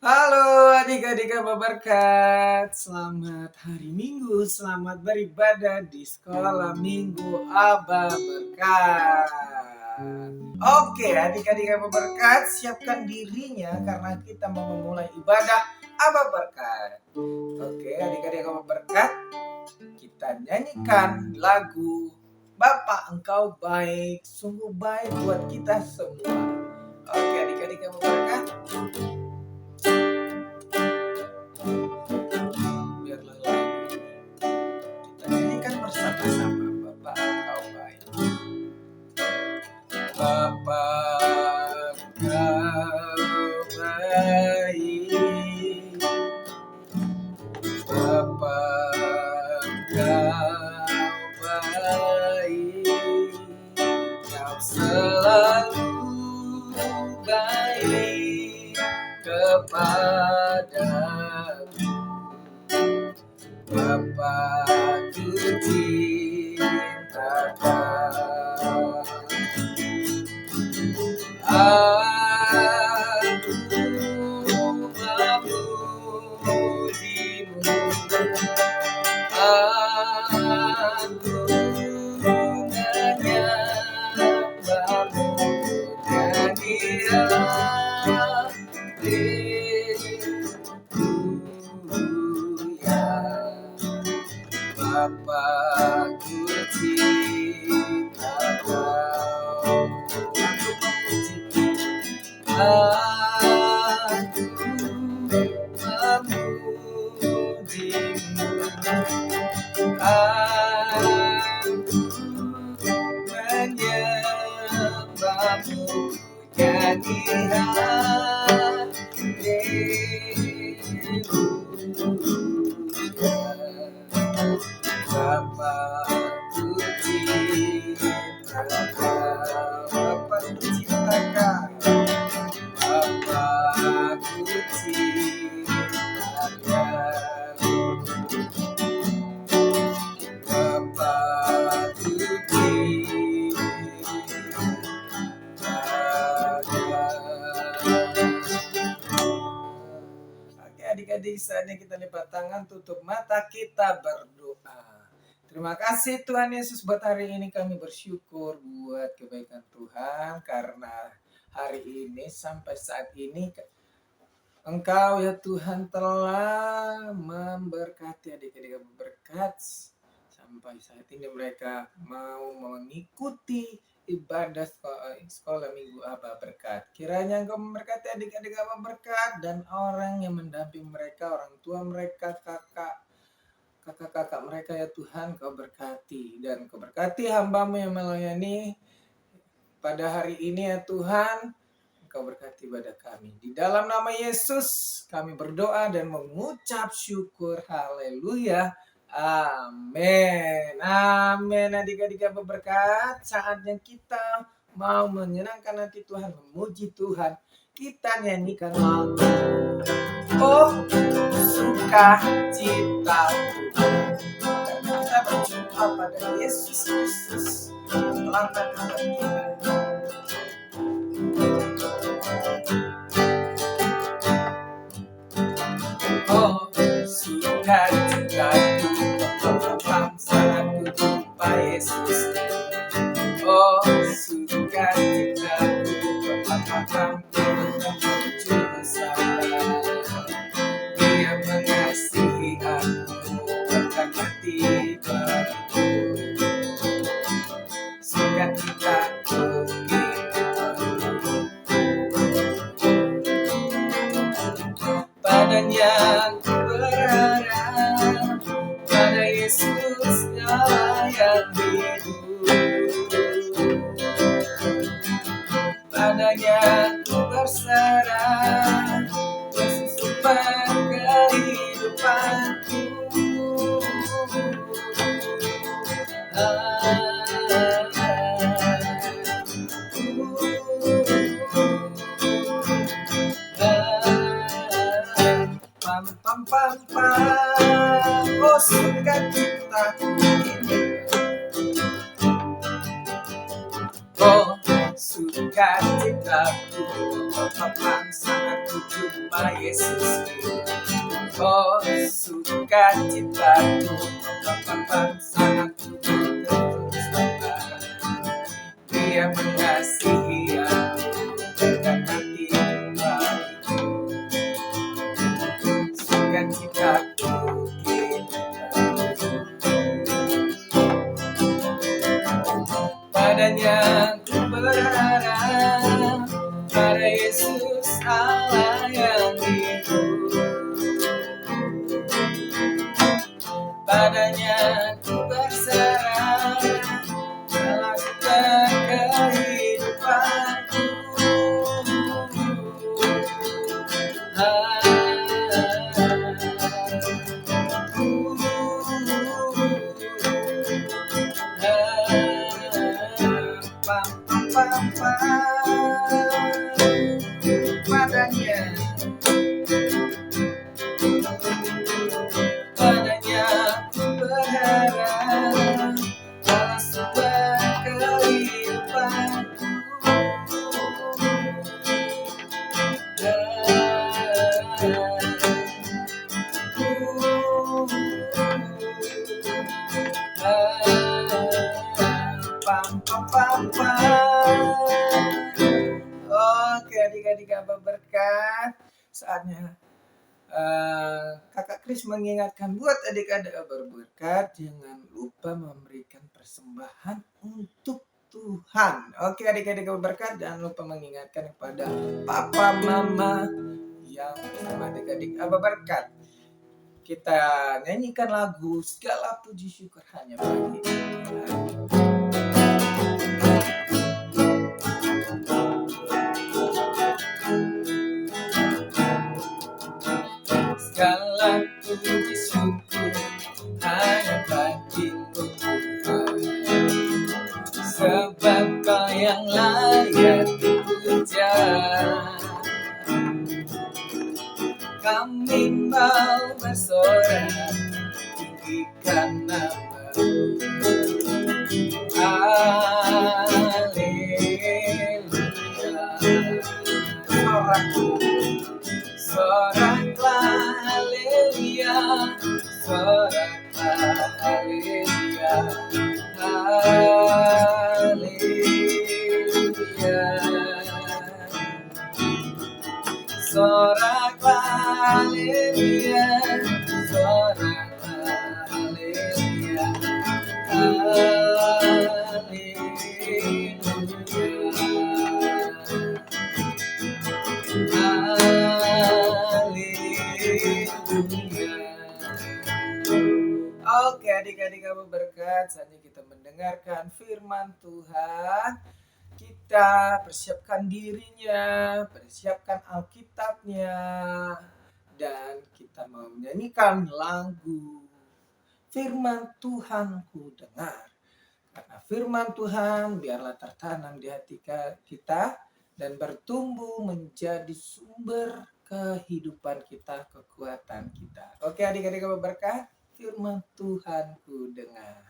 Halo adik-adik apa berkat. Selamat hari Minggu, selamat beribadah di sekolah Minggu Aba Berkat. Oke adik-adik apa berkat, siapkan dirinya karena kita mau memulai ibadah Aba Berkat. Oke adik-adik apa berkat, kita nyanyikan lagu Bapa Engkau Baik, sungguh baik buat kita semua. Oke adik-adik apa berkat, biarlah lagu kita nyanyikan bersama-sama. Bapa Engkau baik, Bapa Engkau baik, Bapa Engkau baik, Kau selalu baik kepadaku. Bapakku cinta Kau, aku memujimu, aku menyembahmu, nyanyi haleluya. Bapakku cinta Kau, aku memujimu, aku memujimu, aku menyembahmu, nyanyi haleluya. Bapakku cinta Kau, Bapakku cinta Kau, Bapakku cinta Kau, Bapakku cinta Kau. Oke adik-adik, saatnya kita lipat tangan, tutup mata, kita berdoa. Terima kasih Tuhan Yesus, buat hari ini kami bersyukur buat kebaikan Tuhan. Karena hari ini sampai saat ini Engkau ya Tuhan telah memberkati adik-adik yang berkat. Sampai saat ini mereka mau mengikuti ibadah sekolah Minggu Aba Berkat. Kiranya Engkau memberkati adik-adik Aba Berkat dan orang yang mendampingi mereka, orang tua mereka, kakak-kakak mereka ya Tuhan. Kau berkati dan Kau berkati hamba-Mu yang melayani pada hari ini ya Tuhan. Kau berkati ibadah kami. Di dalam nama Yesus kami berdoa dan mengucap syukur. Haleluya. Amin. Amin. Adik-adik apa berkat, saatnya kita mau menyenangkan hati Tuhan, memuji Tuhan. Kita nyanyikan lagu Oh Sukacitaku, karena kita berjumpa pada Yesus Kristus yang telah menolong kita. Oh sukacitaku, betapa sangat ku jumpa Yesus. Oh sukacitaku, betapa ku bertemu Juru Selamat. Dia mengasihi aku, bahkan mati bagiku. Sukacitaku kini penuh, padanya ku berharap, pada Yesus yang hidup. Padanya ku berserah, Yesus sumber kehidupanku. Pam pam pam pam, oh sukacitaku ini. Oh sukacitaku, betapa sangat ku jumpa Yesusku. Oh sukacitaku sangat tulus Bapa. Dia mengasihi aku dan hati baik. Sukacitaku padanya ku berharap, pada Yesus Allah yang hidup. Padanya ku berserah, melakukan kehidupanku. Padanya ku berharap, alas sebuah kehidupanku. Oke adik-adik Abah berkat, saatnya Kakak Kris mengingatkan buat adik-adik Abah berkat, jangan lupa memberikan persembahan untuk Tuhan. Oke adik-adik Abah berkat, jangan lupa mengingatkan kepada papa mama yang bersama adik-adik Abah berkat. Kita nyanyikan lagu Segala Puji Syukur Hanya Bagi Tuhan. Segala puji syukur hanya bagi-Mu Tuhan, sebab Kau yang layak dipuja. Kami mau bersorak tinggikan nama-Mu. Haleluya, soraklah haleluya, haleluya, soraklah haleluya, soraklah haleluya, Oke adik-adik Abah berkat, saatnya kita mendengarkan firman Tuhan. Kita persiapkan dirinya, persiapkan Alkitabnya, dan kita mau menyanyikan lagu Firman Tuhan ku dengar. Karena firman Tuhan biarlah tertanam di hati kita dan bertumbuh menjadi sumber kehidupan kita, kekuatan kita. Oke adik-adik Abah berkat, firman Tuhan ku dengar.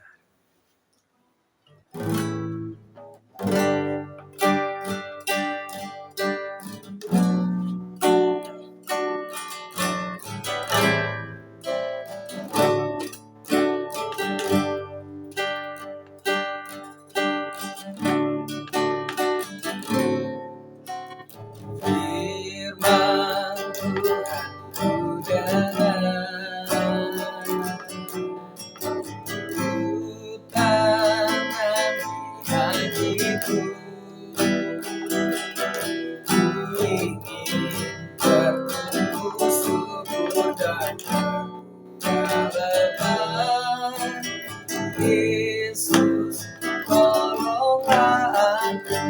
Yesus, tolonglah aku.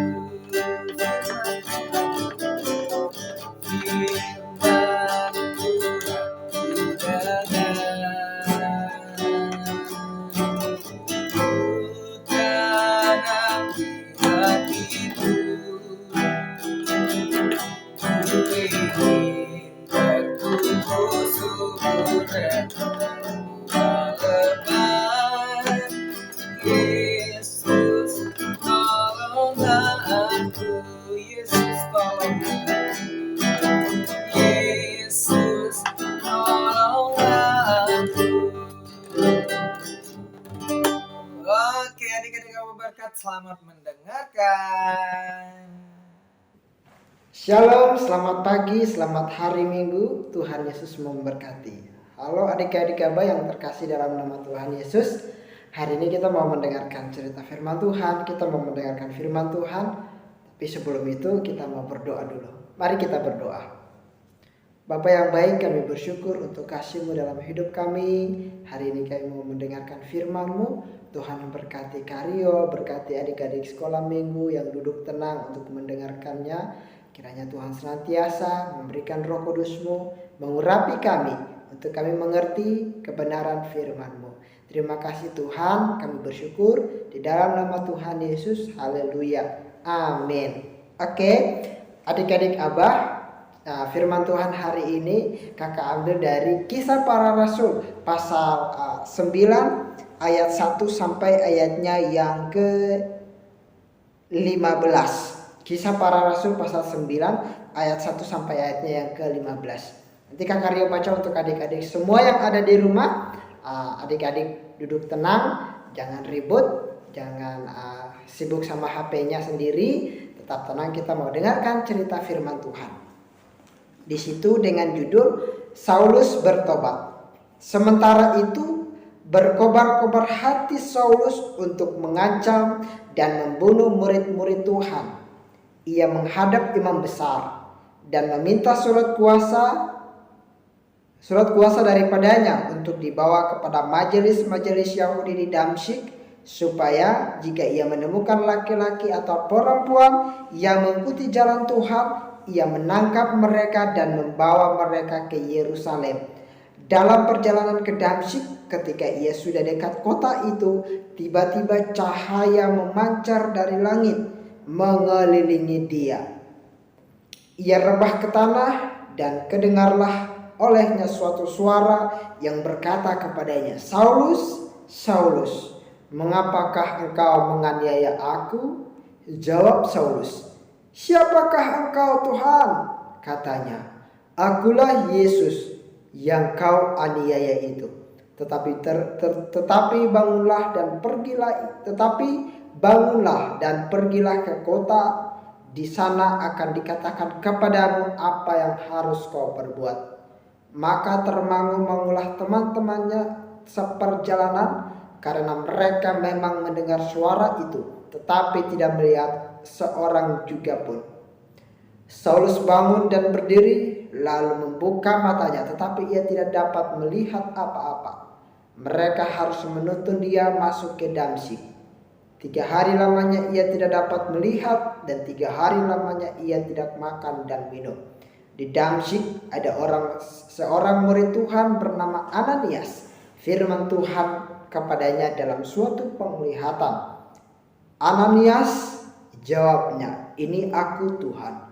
Firman Tuhan ku dengar, ku tanam di hatiku. Ku ingin bertumbuh subur dan lebat. Yesus, tolonglah aku. Yesus, tolonglah. Selamat mendengarkan. Shalom, selamat pagi, selamat hari Minggu. Tuhan Yesus memberkati. Halo adik-adik Abah yang terkasih dalam nama Tuhan Yesus. Hari ini kita mau mendengarkan cerita firman Tuhan. Kita mau mendengarkan firman Tuhan. Tapi sebelum itu kita mau berdoa dulu. Mari kita berdoa. Bapa yang baik, kami bersyukur untuk kasih-Mu dalam hidup kami. Hari ini kami mau mendengarkan firman-Mu. Tuhan memberkati Karyo, berkati adik-adik sekolah minggu yang duduk tenang untuk mendengarkannya. Kiranya Tuhan senantiasa memberikan Roh Kudus-Mu mengurapi kami untuk kami mengerti kebenaran firman-Mu. Terima kasih Tuhan, kami bersyukur di dalam nama Tuhan Yesus. Haleluya. Amin. Oke, adik-adik Abah, firman Tuhan hari ini kakak ambil dari Kisah Para Rasul pasal 9 ayat 1 sampai ayatnya yang ke-15. Kisah Para Rasul pasal 9 ayat 1 sampai ayatnya yang ke-15. Nanti Kak Rio baca untuk adik-adik semua yang ada di rumah. Adik-adik duduk tenang, jangan ribut, jangan sibuk sama HP-nya sendiri. Tetap tenang, kita mau dengarkan cerita firman Tuhan. Di situ dengan judul Saulus bertobat. Sementara itu berkobar-kobar hati Saulus untuk mengancam dan membunuh murid-murid Tuhan. Ia menghadap imam besar dan meminta surat kuasa daripadanya untuk dibawa kepada majelis-majelis Yahudi di Damsyik, supaya jika ia menemukan laki-laki atau perempuan yang mengikuti jalan Tuhan, ia menangkap mereka dan membawa mereka ke Yerusalem. Dalam perjalanan ke Damsyik, ketika ia sudah dekat kota itu, tiba-tiba cahaya memancar dari langit mengelilingi dia. Ia rebah ke tanah dan kedengarlah olehnya suatu suara yang berkata kepadanya, "Saulus, Saulus, mengapakah engkau menganiaya aku?" Jawab Saulus, "Siapakah engkau Tuhan?" Katanya, "Akulah Yesus yang kau aniaya itu. Tetapi bangunlah dan pergilah ke kota. Di sana akan dikatakan kepadamu apa yang harus kau perbuat." Maka termangu-mangulah teman-temannya seperjalanan, karena mereka memang mendengar suara itu, tetapi tidak melihat seorang juga pun. Saulus bangun dan berdiri, lalu membuka matanya, tetapi ia tidak dapat melihat apa-apa. Mereka harus menuntun dia masuk ke Damsyik. 3 hari lamanya ia tidak dapat melihat, dan 3 hari lamanya ia tidak makan dan minum. Di Damsyik ada seorang murid Tuhan bernama Ananias. Firman Tuhan kepadanya dalam suatu penglihatan. "Ananias," jawabnya, "Ini aku Tuhan."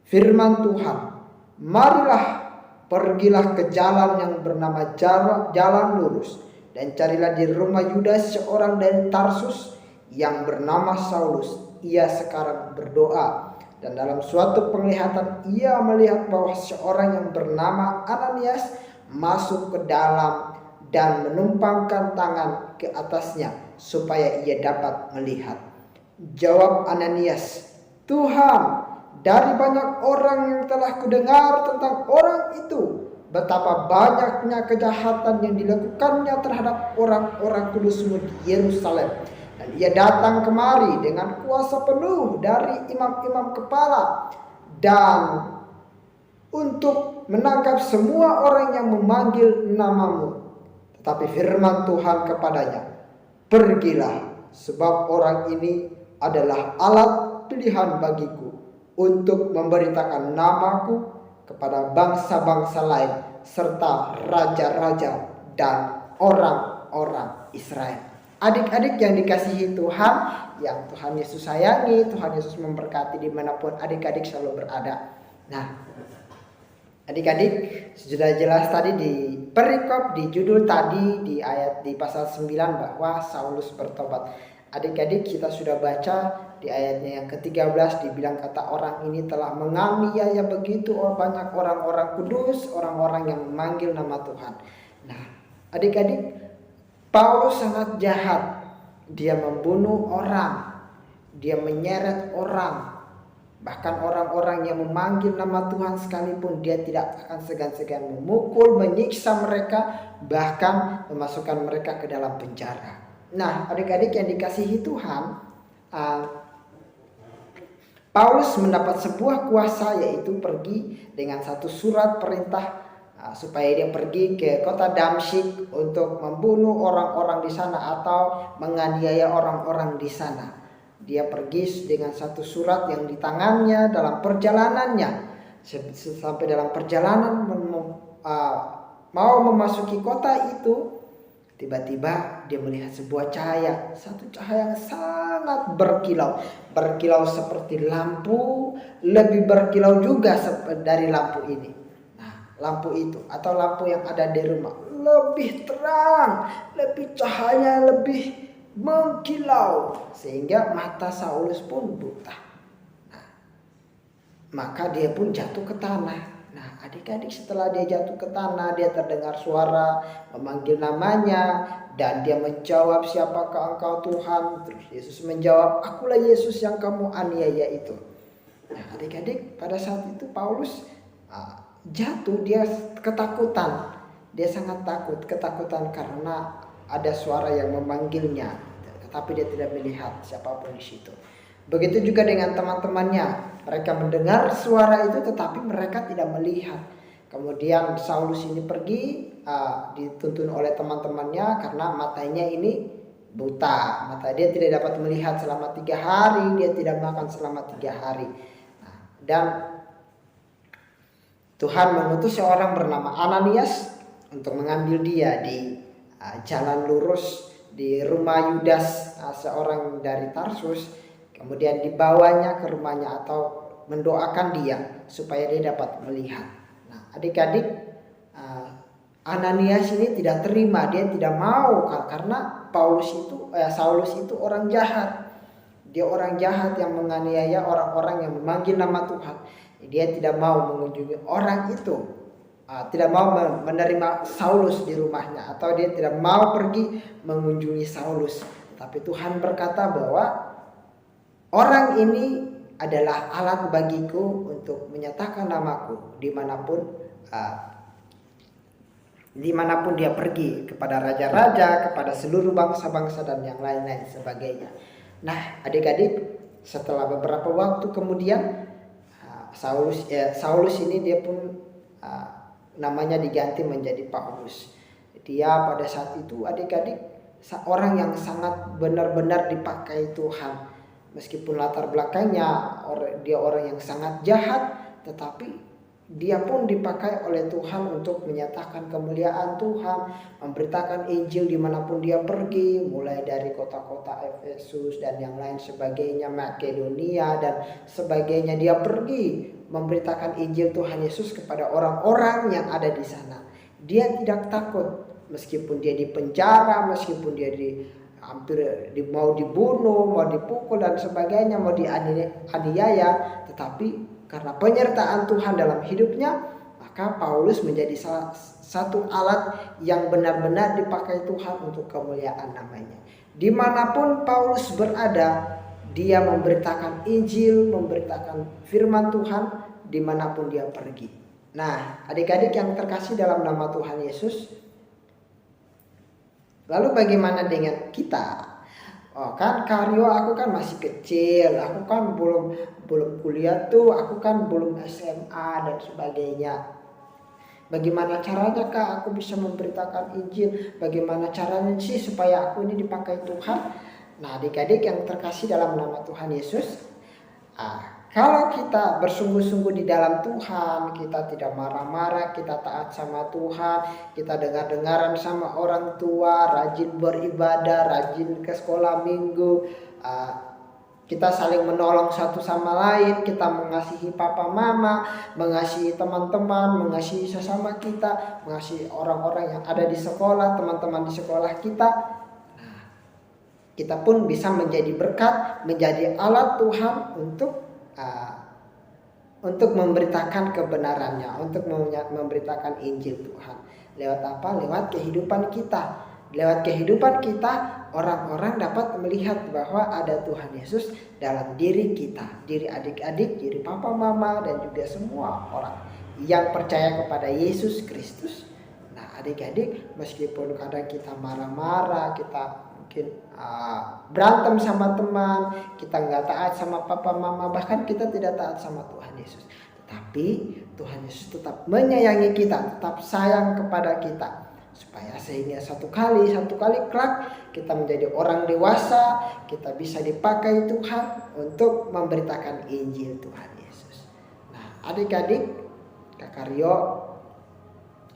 Firman Tuhan, "Marilah, pergilah ke jalan yang bernama jalan lurus, dan carilah di rumah Yudas seorang dari Tarsus yang bernama Saulus. Ia sekarang berdoa, dan dalam suatu penglihatan ia melihat bahwa seorang yang bernama Ananias masuk ke dalam dan menumpangkan tangan ke atasnya supaya ia dapat melihat." Jawab Ananias, "Tuhan, dari banyak orang yang telah kudengar tentang orang itu, betapa banyaknya kejahatan yang dilakukannya terhadap orang-orang kudus-Mu di Yerusalem. Dan ia datang kemari dengan kuasa penuh dari imam-imam kepala dan untuk menangkap semua orang yang memanggil nama-Mu. Tetapi firman Tuhan kepadanya, pergilah, sebab orang ini adalah alat pilihan bagiku untuk memberitakan namaku kepada bangsa-bangsa lain serta raja-raja dan orang-orang Israel." Adik-adik yang dikasihi Tuhan, yang Tuhan Yesus sayangi, Tuhan Yesus memberkati dimanapun adik-adik selalu berada. Nah, adik-adik sudah jelas tadi di perikop, di judul tadi di pasal 9 bahwa Saulus bertobat. Adik-adik kita sudah baca di ayatnya yang ke-13 dibilang kata orang ini telah menganiaya begitu banyak orang-orang kudus, orang-orang yang memanggil nama Tuhan. Nah, adik-adik, Paulus sangat jahat. Dia membunuh orang. dia menyeret orang. Bahkan orang-orang yang memanggil nama Tuhan sekalipun dia tidak akan segan-segan memukul, menyiksa mereka, bahkan memasukkan mereka ke dalam penjara. Nah, adik-adik yang dikasihi Tuhan, Paulus mendapat sebuah kuasa, yaitu pergi dengan satu surat perintah supaya dia pergi ke kota Damsyik untuk membunuh orang-orang di sana atau menganiaya orang-orang di sana. Dia pergi dengan satu surat yang di tangannya dalam perjalanannya. Sampai dalam perjalanan mau memasuki kota itu, tiba-tiba dia melihat sebuah cahaya, satu cahaya yang sangat berkilau. Berkilau seperti lampu, lebih berkilau juga dari lampu ini. Nah, lampu itu atau lampu yang ada di rumah lebih terang, lebih cahaya, lebih mengkilau, sehingga mata Saulus pun buta. Nah, maka dia pun jatuh ke tanah. Nah, adik-adik, setelah dia jatuh ke tanah, dia terdengar suara memanggil namanya, dan dia menjawab, "Siapakah engkau Tuhan?" Terus Yesus menjawab, "Akulah Yesus yang kamu aniaya itu." Nah, adik-adik, pada saat itu Paulus jatuh, dia ketakutan. Dia sangat ketakutan karena ada suara yang memanggilnya, tetapi dia tidak melihat siapapun di situ. Begitu juga dengan teman-temannya. Mereka mendengar suara itu tetapi mereka tidak melihat. Kemudian Saulus ini pergi, dituntun oleh teman-temannya karena matanya ini buta. Mata dia tidak dapat melihat selama 3 hari, dia tidak makan selama 3 hari. Dan Tuhan mengutus seorang bernama Ananias untuk mengambil dia di jalan lurus di rumah Yudas, seorang dari Tarsus. Kemudian dibawanya ke rumahnya atau mendoakan dia supaya dia dapat melihat. Nah, adik-adik, Ananias ini tidak terima, dia tidak mau karena Saulus itu orang jahat. Dia orang jahat yang menganiaya orang-orang yang memanggil nama Tuhan. Dia tidak mau mengunjungi orang itu, tidak mau menerima Saulus di rumahnya, atau dia tidak mau pergi mengunjungi Saulus. Tapi Tuhan berkata bahwa orang ini adalah alat bagiku untuk menyatakan namaku dimanapun dia pergi, kepada raja-raja, kepada seluruh bangsa-bangsa dan yang lain-lain sebagainya. Nah, adik-adik, setelah beberapa waktu kemudian Saulus ini dia pun namanya diganti menjadi Paulus. Dia pada saat itu, adik-adik, seorang yang sangat benar-benar dipakai Tuhan. Meskipun latar belakangnya dia orang yang sangat jahat, tetapi dia pun dipakai oleh Tuhan untuk menyatakan kemuliaan Tuhan, memberitakan Injil dimanapun dia pergi, mulai dari kota-kota Efesus dan yang lain sebagainya, Makedonia dan sebagainya. Dia pergi memberitakan Injil Tuhan Yesus kepada orang-orang yang ada di sana. Dia tidak takut, meskipun dia dipenjara, meskipun dia mau dibunuh, mau dipukul dan sebagainya, mau dianiaya, tetapi karena penyertaan Tuhan dalam hidupnya, maka Paulus menjadi salah satu alat yang benar-benar dipakai Tuhan untuk kemuliaan namanya. Dimanapun Paulus berada, dia memberitakan Injil, memberitakan firman Tuhan dimanapun dia pergi. Nah, adik-adik yang terkasih dalam nama Tuhan Yesus, lalu bagaimana dengan kita? Oh kan Karyo, aku kan masih kecil, aku kan belum kuliah tuh, aku kan belum SMA dan sebagainya. Bagaimana caranya Kak aku bisa memberitakan Injil? Bagaimana caranya sih supaya aku ini dipakai Tuhan? Nah, adik-adik yang terkasih dalam nama Tuhan Yesus, kalau kita bersungguh-sungguh di dalam Tuhan, kita tidak marah-marah, kita taat sama Tuhan, kita dengar-dengaran sama orang tua, rajin beribadah, rajin ke sekolah minggu, kita saling menolong satu sama lain, kita mengasihi papa mama, mengasihi teman-teman, mengasihi sesama kita, mengasihi orang-orang yang ada di sekolah, teman-teman di sekolah kita. Nah, kita pun bisa menjadi berkat, menjadi alat Tuhan untuk memberitakan kebenarannya, untuk memberitakan Injil Tuhan. Lewat apa? Lewat kehidupan kita. Lewat kehidupan kita, orang-orang dapat melihat bahwa ada Tuhan Yesus dalam diri kita, diri adik-adik, diri papa mama, dan juga semua orang yang percaya kepada Yesus Kristus. Nah, adik-adik, meskipun kadang kita marah-marah, kita mungkin berantem sama teman, kita nggak taat sama papa mama, bahkan kita tidak taat sama Tuhan Yesus. Tetapi Tuhan Yesus tetap menyayangi kita, tetap sayang kepada kita. Supaya sehingga satu kali kelak kita menjadi orang dewasa, kita bisa dipakai Tuhan untuk memberitakan Injil Tuhan Yesus. Nah, adik-adik, Kakak Rio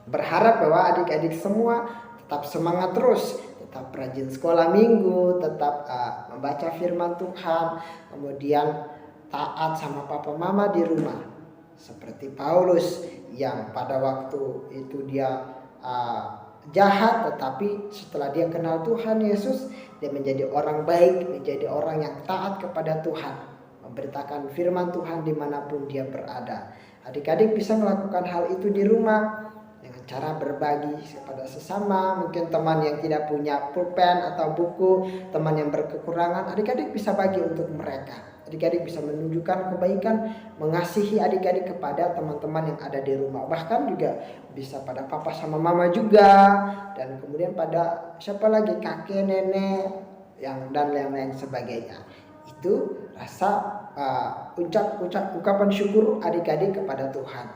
berharap bahwa adik-adik semua tetap semangat terus, tetap rajin sekolah minggu, tetap membaca firman Tuhan, kemudian taat sama papa mama di rumah. Seperti Paulus yang pada waktu itu dia jahat, tetapi setelah dia kenal Tuhan Yesus, dia menjadi orang baik, menjadi orang yang taat kepada Tuhan, memberitakan firman Tuhan dimanapun dia berada. Adik-adik bisa melakukan hal itu di rumah dengan cara berbagi kepada sesama. Mungkin teman yang tidak punya pulpen atau buku, teman yang berkekurangan, adik-adik bisa bagi untuk mereka. Adik-adik bisa menunjukkan kebaikan, mengasihi adik-adik kepada teman-teman yang ada di rumah. Bahkan juga bisa pada papa sama mama juga. Dan kemudian pada siapa lagi, kakek, nenek, dan lain-lain sebagainya. Itu rasa ucapan syukur adik-adik kepada Tuhan.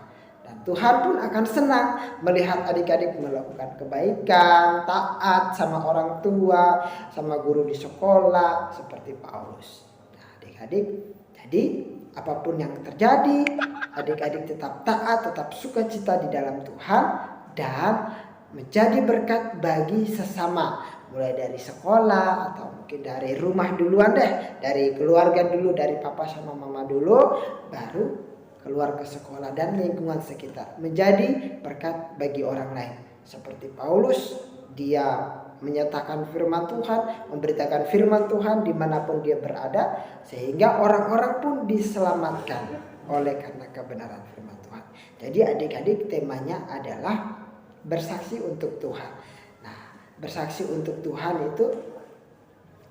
Dan Tuhan pun akan senang melihat adik-adik melakukan kebaikan, taat sama orang tua, sama guru di sekolah, seperti Paulus. Adik-adik, jadi apapun yang terjadi, adik-adik tetap taat, tetap sukacita di dalam Tuhan, dan menjadi berkat bagi sesama. Mulai dari sekolah atau mungkin dari rumah duluan deh, dari keluarga dulu, dari papa sama mama dulu, baru keluar ke sekolah dan lingkungan sekitar. Menjadi berkat bagi orang lain. Seperti Paulus, dia menyatakan firman Tuhan, memberitakan firman Tuhan dimanapun dia berada, sehingga orang-orang pun diselamatkan oleh karena kebenaran firman Tuhan. Jadi adik-adik, temanya adalah bersaksi untuk Tuhan. Nah, bersaksi untuk Tuhan itu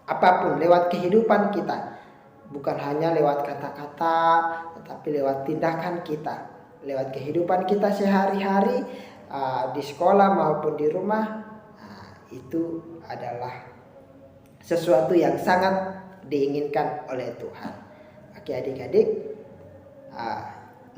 apapun, lewat kehidupan kita, bukan hanya lewat kata-kata, tetapi lewat tindakan kita, lewat kehidupan kita sehari-hari, di sekolah maupun di rumah. Itu adalah sesuatu yang sangat diinginkan oleh Tuhan. Oke adik-adik,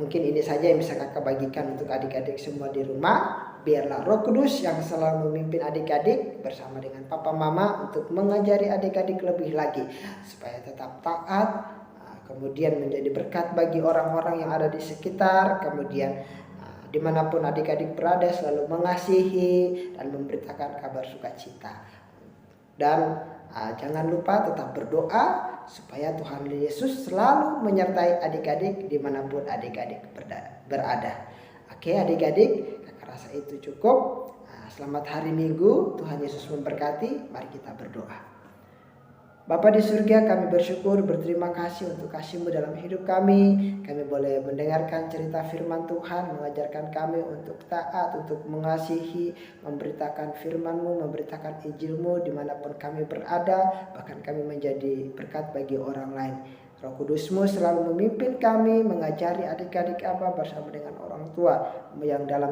mungkin ini saja yang bisa kakak bagikan untuk adik-adik semua di rumah. Biarlah Roh Kudus yang selalu memimpin adik-adik bersama dengan papa mama untuk mengajari adik-adik lebih lagi supaya tetap taat, kemudian menjadi berkat bagi orang-orang yang ada di sekitar, kemudian dimanapun adik-adik berada selalu mengasihi dan memberitakan kabar sukacita. Dan jangan lupa tetap berdoa supaya Tuhan Yesus selalu menyertai adik-adik dimanapun adik-adik berada. Oke adik-adik, kakak rasa itu cukup. Selamat hari Minggu, Tuhan Yesus memberkati. Mari kita berdoa. Bapa di surga, kami bersyukur, berterima kasih untuk kasih-Mu dalam hidup kami. Kami boleh mendengarkan cerita firman Tuhan, mengajarkan kami untuk taat, untuk mengasihi, memberitakan firman-Mu, memberitakan Injil-Mu dimanapun kami berada. Bahkan kami menjadi berkat bagi orang lain. Roh Kudus-Mu selalu memimpin kami, mengajari adik-adik Abah bersama dengan orang tua yang dalam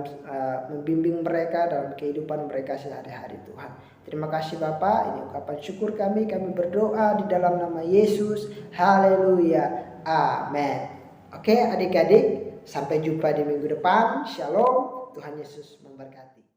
membimbing mereka dalam kehidupan mereka sehari-hari Tuhan. Terima kasih Bapak, ini ungkapan syukur kami berdoa di dalam nama Yesus. Haleluya, amin. Oke adik-adik, sampai jumpa di minggu depan. Shalom, Tuhan Yesus memberkati.